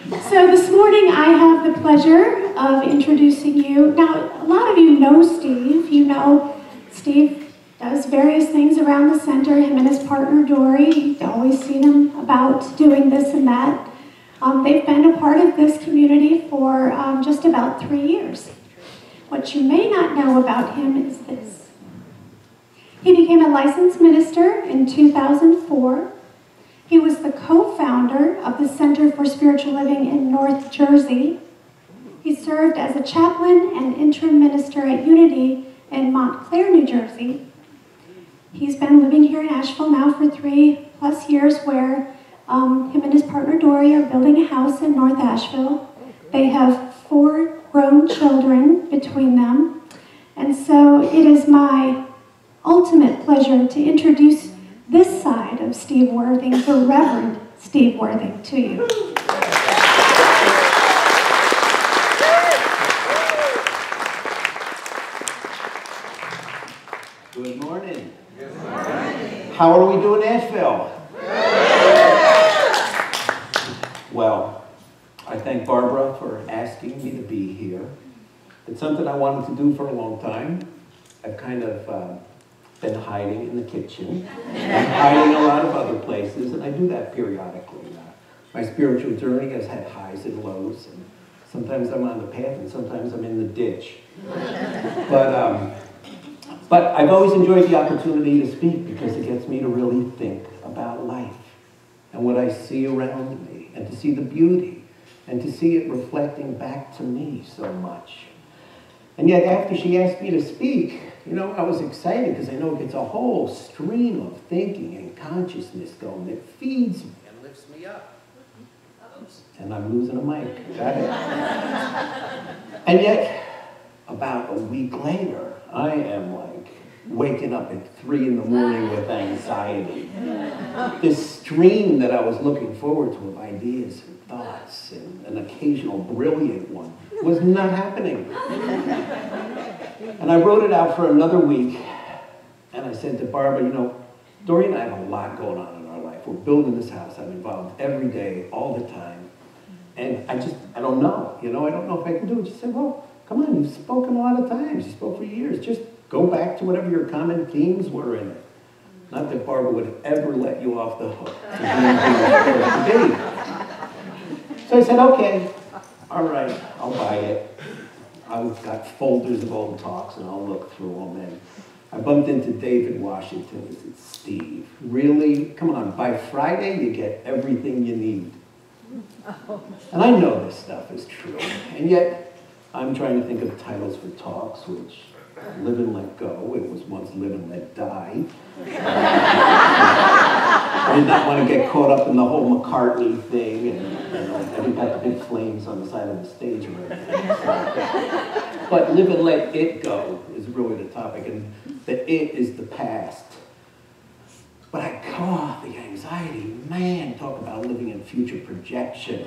So this morning I have the pleasure of introducing you. Now, a lot of you know Steve. You know Steve does various things around the center, him and his partner Dory. You always see them about doing this and that. They've been a part of this community for just about 3 years. What you may not know about him is this. He became a licensed minister in 2004. He was the co-founder of the Center for Spiritual Living in North Jersey. He served as a chaplain and interim minister at Unity in Montclair, New Jersey. He's been living here in Asheville now for 3+ years, where him and his partner Dory are building a house in North Asheville. They have 4 grown children between them. And so it is my ultimate pleasure to introduce this side of Steve Worthing, the Reverend Steve Worthing, to you. Good morning. Good morning. How are we doing, Asheville? Well, I thank Barbara for asking me to be here. It's something I wanted to do for a long time. I've kind of been hiding in the kitchen. I'm hiding a lot of other places, and I do that periodically. My spiritual journey has had highs and lows, and sometimes I'm on the path, and sometimes I'm in the ditch. But I've always enjoyed the opportunity to speak because it gets me to really think about life and what I see around me, and to see the beauty, and to see it reflecting back to me so much. And yet, after she asked me to speak, you know, I was excited because I know it gets a whole stream of thinking and consciousness going that feeds me and lifts me up. And I'm losing a mic. Got it? And yet, about a week later, I am like waking up at 3 in the morning with anxiety. This stream that I was looking forward to of ideas and thoughts and an occasional brilliant one was not happening. And I wrote it out for another week, and I said to Barbara, you know, Dory and I have a lot going on in our life. We're building this house. I'm involved every day, all the time. And I don't know. You know, I don't know if I can do it. She said, well, come on, you've spoken a lot of times. You spoke for years. Just go back to whatever your common themes were in it. Not that Barbara would ever let you off the hook. So I said, okay, all right, I'll buy it. I've got folders of old talks, and I'll look through them. And I bumped into David Washington. He said, Steve, really? Come on, by Friday, you get everything you need. And I know this stuff is true. And yet, I'm trying to think of titles for talks, which Live and Let Go. It was once Live and Let Die. I did not want to get caught up in the whole McCartney thing, and I didn't have the big flames on the side of the stage or anything. But Live and Let It Go is really the topic, and the it is the past. But the anxiety, man, talk about living in future projection.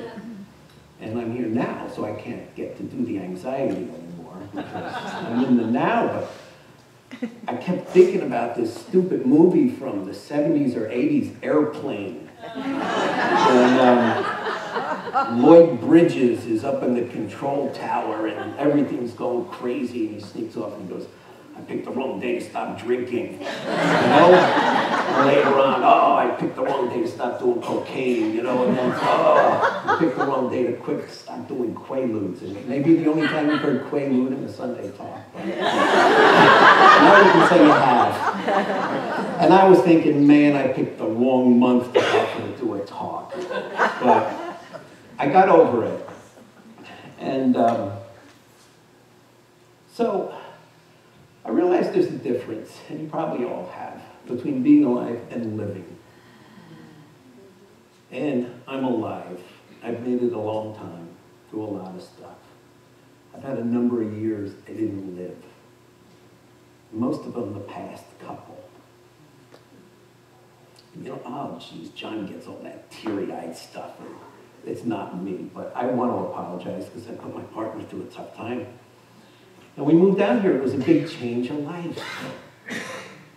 And I'm here now, so I can't get to do the anxiety anymore because I'm in the now. But I kept thinking about this stupid movie from the 70s or 80s, Airplane. And Lloyd Bridges is up in the control tower, and everything's going crazy, and he sneaks off and goes, I picked the wrong day to stop drinking. You know? And later on, I picked the wrong day to stop doing cocaine, you know, and then, I picked the wrong day to stop doing Quaaludes. And maybe the only time you've heard Quaalude in a Sunday talk. But now you can say you have. And I was thinking, man, I picked the wrong month to actually do a talk. But I got over it. And so I realized there's a difference, and you probably all have, between being alive and living. And I'm alive. I've made it a long time, through a lot of stuff. I've had a number of years I didn't live. Most of them the past couple. You know, oh geez, John gets all that teary-eyed stuff. It's not me, but I want to apologize because I put my partner through a tough time. And we moved down here. It was a big change of life.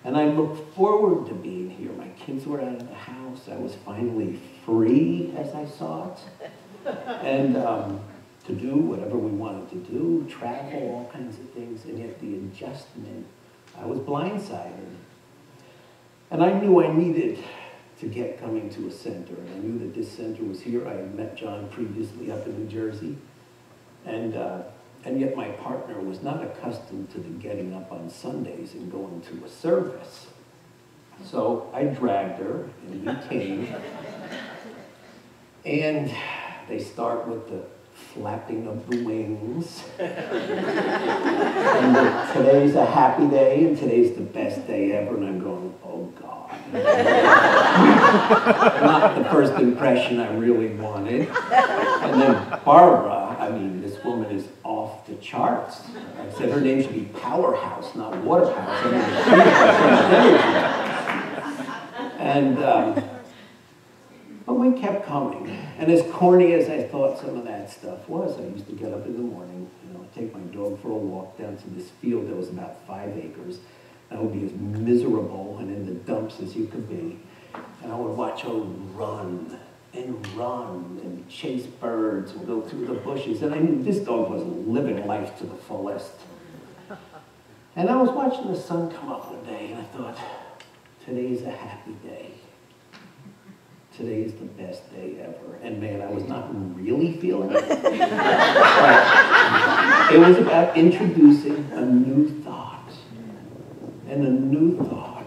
And I looked forward to being here. My kids were out of the house. I was finally free, as I saw it. and to do whatever we wanted to do, travel, all kinds of things, and yet the adjustment, I was blindsided. And I knew I needed to get coming to a center, and I knew that this center was here. I had met John previously up in New Jersey, and yet my partner was not accustomed to the getting up on Sundays and going to a service. So I dragged her, and we came, and they start with the flapping of the wings. And today's a happy day, and today's the best day ever, and I'm going, oh God. Not the first impression I really wanted. And then Barbara, I mean, this woman is off the charts. I said her name should be Powerhouse, not Waterhouse. And but we kept coming. And as corny as I thought some of that stuff was, I used to get up in the morning, take my dog for a walk down to this field that was about 5 acres. I would be as miserable and in the dumps as you could be. And I would watch her run and chase birds and go through the bushes. And I knew this dog wasn't living life to the fullest. And I was watching the sun come up one day, and I thought, today's a happy day. Today is the best day ever. And man, I was not really feeling it. But it was about introducing a new thought. And a new thought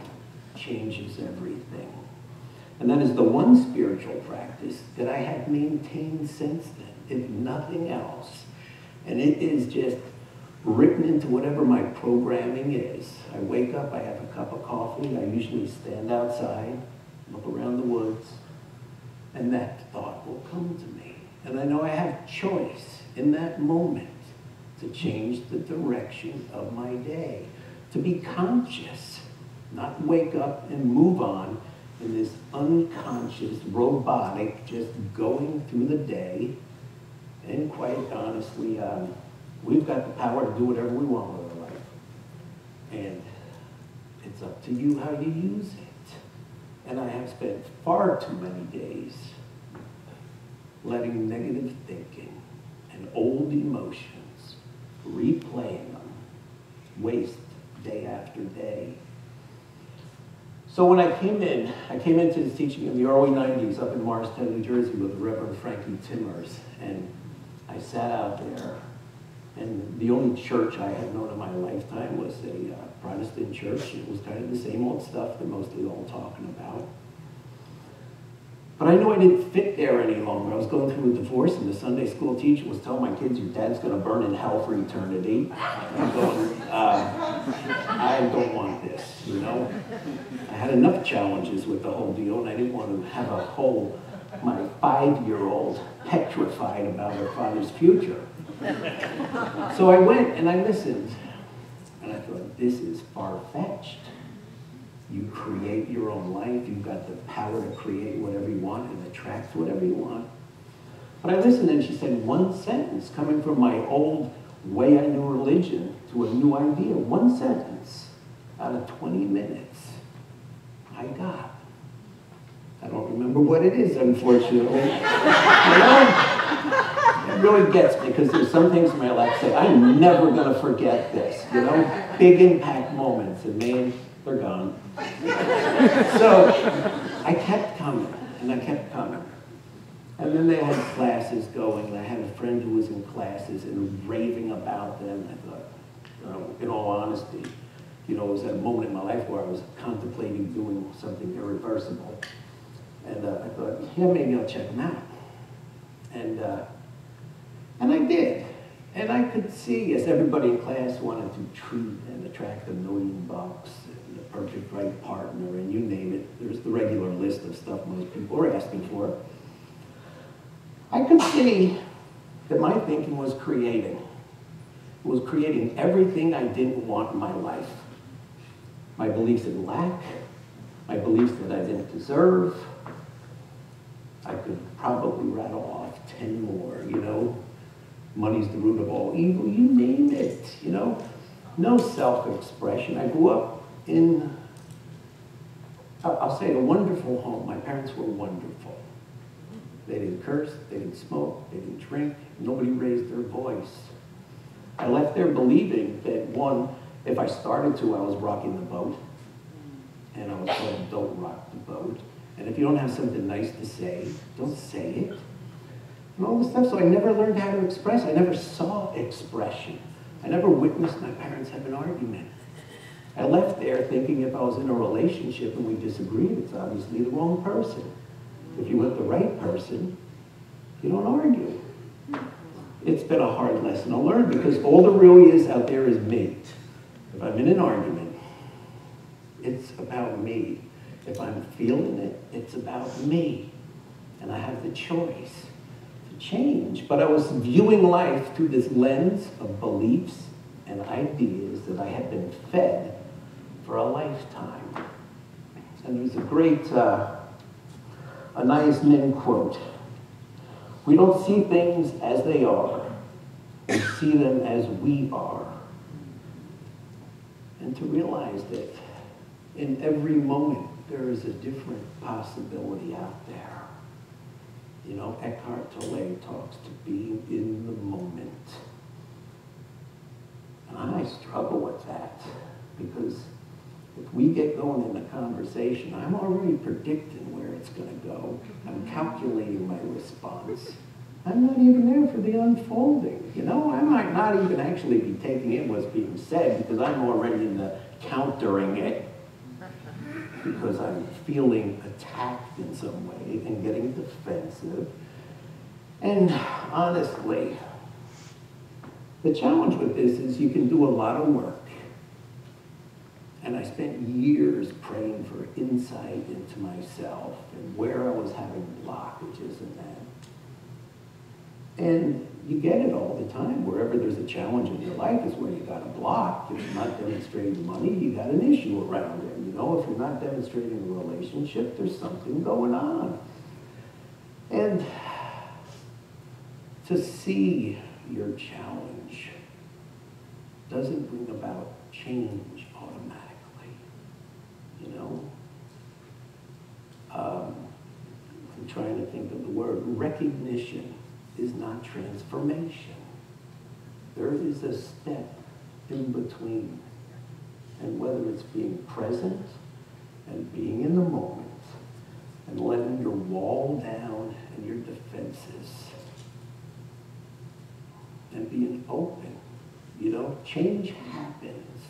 changes everything. And that is the one spiritual practice that I have maintained since then, if nothing else. And it is just written into whatever my programming is. I wake up, I have a cup of coffee, I usually stand outside, look around the woods, and that thought will come to me. And I know I have choice in that moment to change the direction of my day, to be conscious, not wake up and move on in this unconscious, robotic, just going through the day. And quite honestly, we've got the power to do whatever we want with our life. And it's up to you how you use it. And I have spent far too many days letting negative thinking and old emotions, replaying them, waste day after day. So when I came into this teaching in the early 90s up in Morristown, New Jersey with the Reverend Frankie Timmers, and I sat out there, and the only church I had known in my lifetime was a Protestant church. It was kind of the same old stuff they're mostly all talking about. But I knew I didn't fit there any longer. I was going through a divorce, and the Sunday school teacher was telling my kids, your dad's going to burn in hell for eternity. I'm going, I don't want this, I had enough challenges with the whole deal, and I didn't want to have my 5-year-old petrified about her father's future. So I went and I listened, and I thought, this is far-fetched. You create your own life. You've got the power to create whatever you want and attract whatever you want. But I listened, and she said one sentence, coming from my old way I knew religion to a new idea. One sentence out of 20 minutes. I got. I don't remember what it is, unfortunately. It really gets me, because there's some things in my life that say, I'm never going to forget this, Big impact moments, and man, they're gone. So I kept coming, and I kept coming. And then they had classes going, and I had a friend who was in classes and raving about them. I thought, in all honesty, it was at a moment in my life where I was contemplating doing something irreversible. And I thought, yeah, maybe I'll check them out. And I did. And I could see, as everybody in class wanted to treat and attract $1 million, and the perfect right partner, and you name it. There's the regular list of stuff most people are asking for. I could see that my thinking was creating. It was creating everything I didn't want in my life. My beliefs in lack, my beliefs that I didn't deserve. I could probably rattle off 10 more, Money's the root of all evil, you name it, No self-expression. I grew up in, I'll say, a wonderful home. My parents were wonderful. They didn't curse, they didn't smoke, they didn't drink. Nobody raised their voice. I left there believing that, one, if I started to, I was rocking the boat. And I was told, don't rock the boat. And if you don't have something nice to say, don't say it. And all this stuff, so I never learned how to express. I never saw expression. I never witnessed my parents have an argument. I left there thinking if I was in a relationship and we disagreed, it's obviously the wrong person. If you're with the right person, you don't argue. It's been a hard lesson to learn because all there really is out there is me. If I'm in an argument, it's about me. If I'm feeling it, it's about me. And I have the choice to change. But I was viewing life through this lens of beliefs and ideas that I had been fed for a lifetime. And there's a great Anais Nin quote. We don't see things as they are. We see them as we are. And to realize that in every moment there is a different possibility out there. You know, Eckhart Tolle talks to being in the moment. And I struggle with that because if we get going in a conversation, I'm already predicting where it's going to go. I'm calculating my response. I'm not even there for the unfolding. You know, I might not even actually be taking in what's being said because I'm already in the countering it because I'm feeling attacked in some way and getting defensive. And honestly, the challenge with this is you can do a lot of work. And I spent years praying for insight into myself and where I was having blockages in that. And you get it all the time. Wherever there's a challenge in your life is where you got a block. If you're not demonstrating money, you got an issue around it. You know, if you're not demonstrating a relationship, there's something going on. And to see your challenge doesn't bring about change automatically. You know? I'm trying to think of the word. Recognition is not transformation. There is a step in between. And whether it's being present and being in the moment and letting your wall down and your defenses and being open, you know, change happens.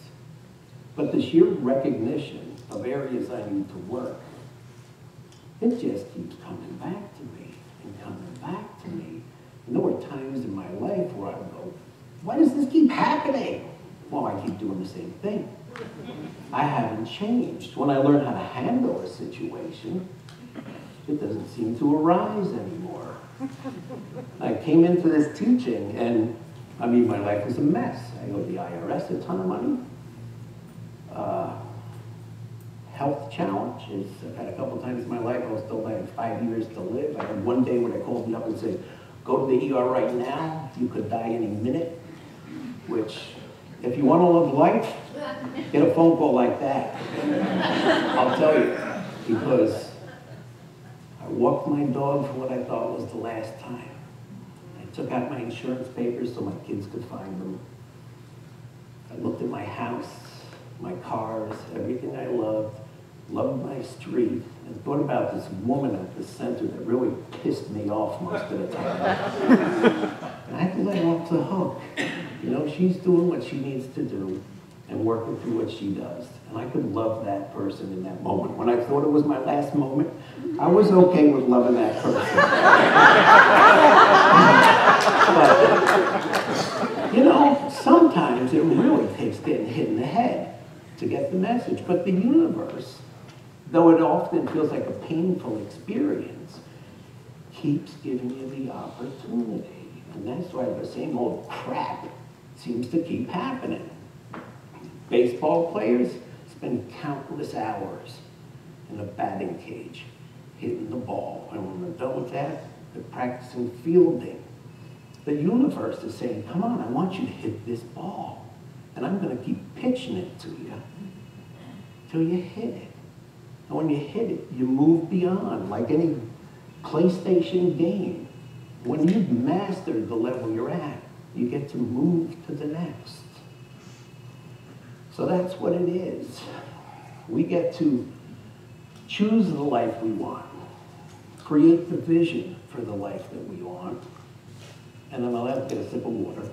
But the sheer recognition of areas I need to work, it just keeps coming back to me and coming back to me. And there were times in my life where I would go, why does this keep happening? Well, I keep doing the same thing. I haven't changed. When I learn how to handle a situation, it doesn't seem to arise anymore. I came into this teaching and, I mean, my life was a mess. I owed the IRS a ton of money. Health challenges. I've had a couple times in my life I was told I had 5 years to live. I had one day when they called me up and said, go to the ER right now, you could die any minute, which, if you want to live life, get a phone call like that. I'll tell you, because I walked my dog for what I thought was the last time. I took out my insurance papers so my kids could find them. I looked at my house, my cars, everything I loved my street, and thought about this woman at the center that really pissed me off most of the time. And I had to let her off the hook. You know, she's doing what she needs to do and working through what she does. And I could love that person in that moment. When I thought it was my last moment, I was okay with loving that person. But, you know, sometimes it really takes getting hit in the head to get the message. But the universe, though it often feels like a painful experience, keeps giving you the opportunity. And that's why the same old crap seems to keep happening. Baseball players spend countless hours in a batting cage hitting the ball. And when they're done with that, they're practicing fielding. The universe is saying, come on, I want you to hit this ball. And I'm going to keep pitching it to you till you hit it. And when you hit it, you move beyond. Like any PlayStation game. When you've mastered the level you're at, you get to move to the next. So that's what it is. We get to choose the life we want, create the vision for the life that we want, and I'm allowed to get a sip of water.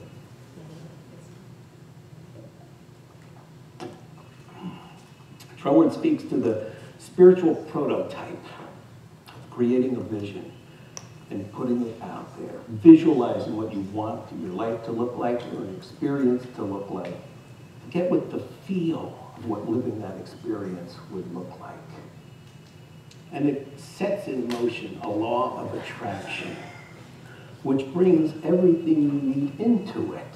Troward speaks to the spiritual prototype, creating a vision and putting it out there, visualizing what you want your life to look like, your experience to look like. Get with the feel of what living that experience would look like. And it sets in motion a law of attraction, which brings everything you need into it.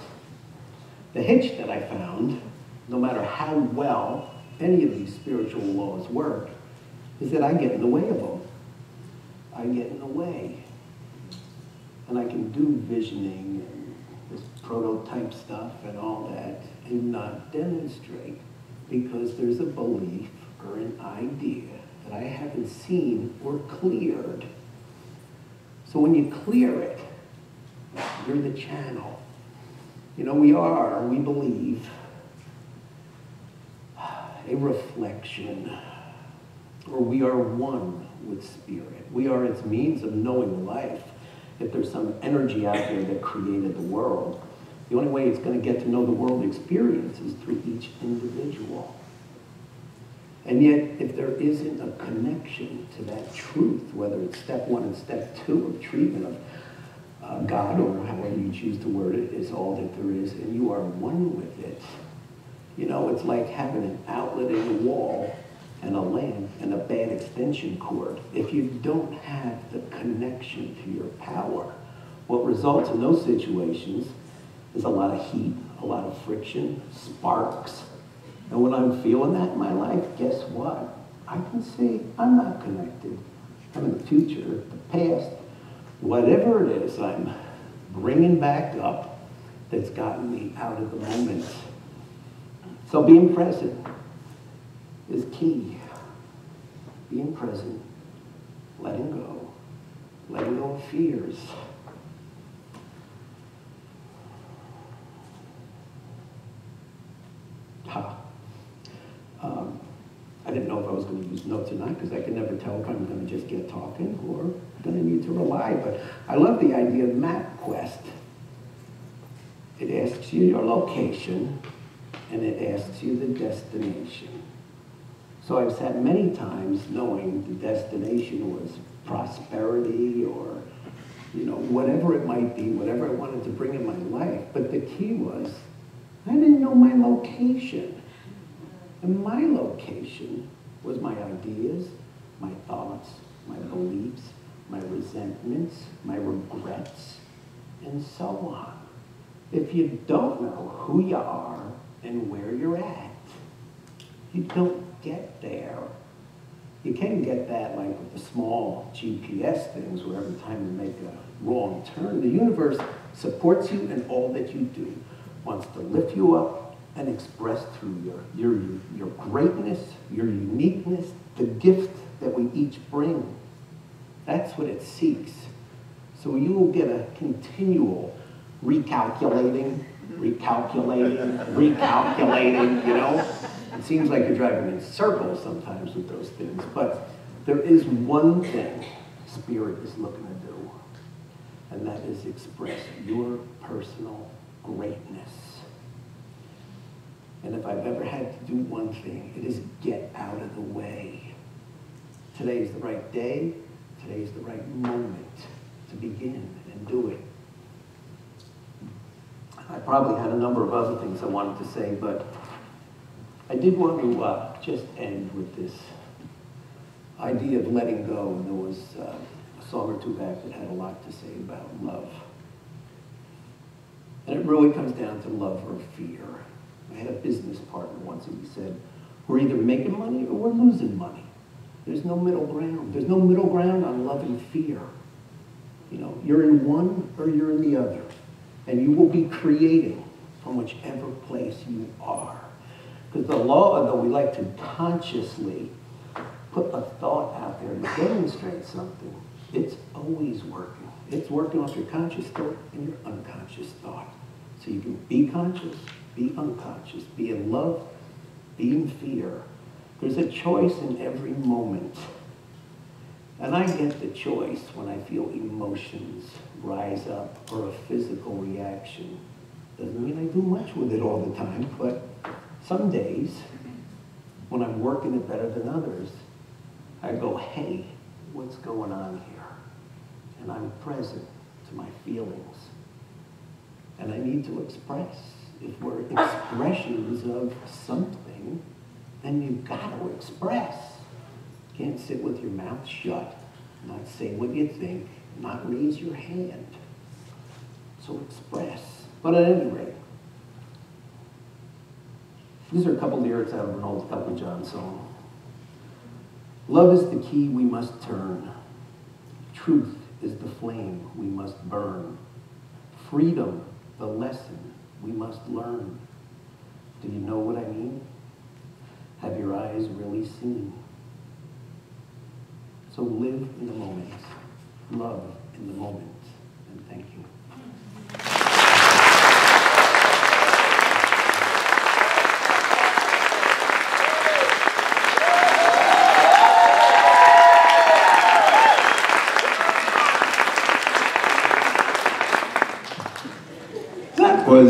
The hitch that I found, no matter how well any of these spiritual laws work, is that I get in the way of them. I get in the way. And I can do visioning and this prototype stuff and all that and not demonstrate because there's a belief or an idea that I haven't seen or cleared. So when you clear it, you're the channel. You know, we believe, a reflection, or we are one with spirit. We are its means of knowing life. If there's some energy out there that created the world, the only way it's going to get to know the world experience is through each individual. And yet, if there isn't a connection to that truth, whether it's step 1 and step 2 of treatment of God, or however you choose to word it, is all that there is, and you are one with it. You know, it's like having an outlet in the wall and a lamp and a bad extension cord. If you don't have the connection to your power, what results in those situations is a lot of heat, a lot of friction, sparks. And when I'm feeling that in my life, guess what? I can see I'm not connected. I'm in the future, the past, whatever it is I'm bringing back up that's gotten me out of the moment. So being present is key. Being present, letting go of fears. I didn't know if I was going to use notes or not because I can never tell if I'm going to just get talking or going to need to rely. But I love the idea of MapQuest. It asks you your location and it asks you the destination. So I've sat many times knowing the destination was prosperity or, you know, whatever it might be, whatever I wanted to bring in my life. But the key was, I didn't know my location. And my location was my ideas, my thoughts, my beliefs, my resentments, my regrets, and so on. If you don't know who you are and where you're at, you don't get there. You can get that like with the small GPS things where every time you make a wrong turn, the universe supports you in all that you do, wants to lift you up and express through your greatness, your uniqueness, the gift that we each bring. That's what it seeks. So you will get a continual recalculating, you know? It seems like you're driving in circles sometimes with those things, but there is one thing Spirit is looking to do, and that is express your personal greatness. And if I've ever had to do one thing, it is get out of the way. Today is the right day. Today is the right moment to begin and do it. I probably had a number of other things I wanted to say, but I did want to just end with this idea of letting go. And there was a song or two back that had a lot to say about love. And it really comes down to love or fear. I had a business partner once and he said, we're either making money or we're losing money. There's no middle ground. There's no middle ground on love and fear. You know, you're in one or you're in the other. And you will be creating from whichever place you are. Because the law, though we like to consciously put a thought out there to demonstrate something, It's always working. It's working off your conscious thought and your unconscious thought. So you can be conscious, be unconscious, be in love, be in fear. There's a choice in every moment. And I get the choice when I feel emotions rise up or a physical reaction. Doesn't mean I do much with it all the time, but some days, when I'm working it better than others, I go, hey, what's going on here? And I'm present to my feelings. And I need to express. If we're expressions of something, then you've got to express. You can't sit with your mouth shut, not say what you think, not raise your hand. So express. But at any rate, these are a couple lyrics out of an old Elton John song. Love is the key we must turn. Truth is the flame we must burn. Freedom, the lesson we must learn. Do you know what I mean? Have your eyes really seen? So live in the moment, love in the moment, and thank you. That was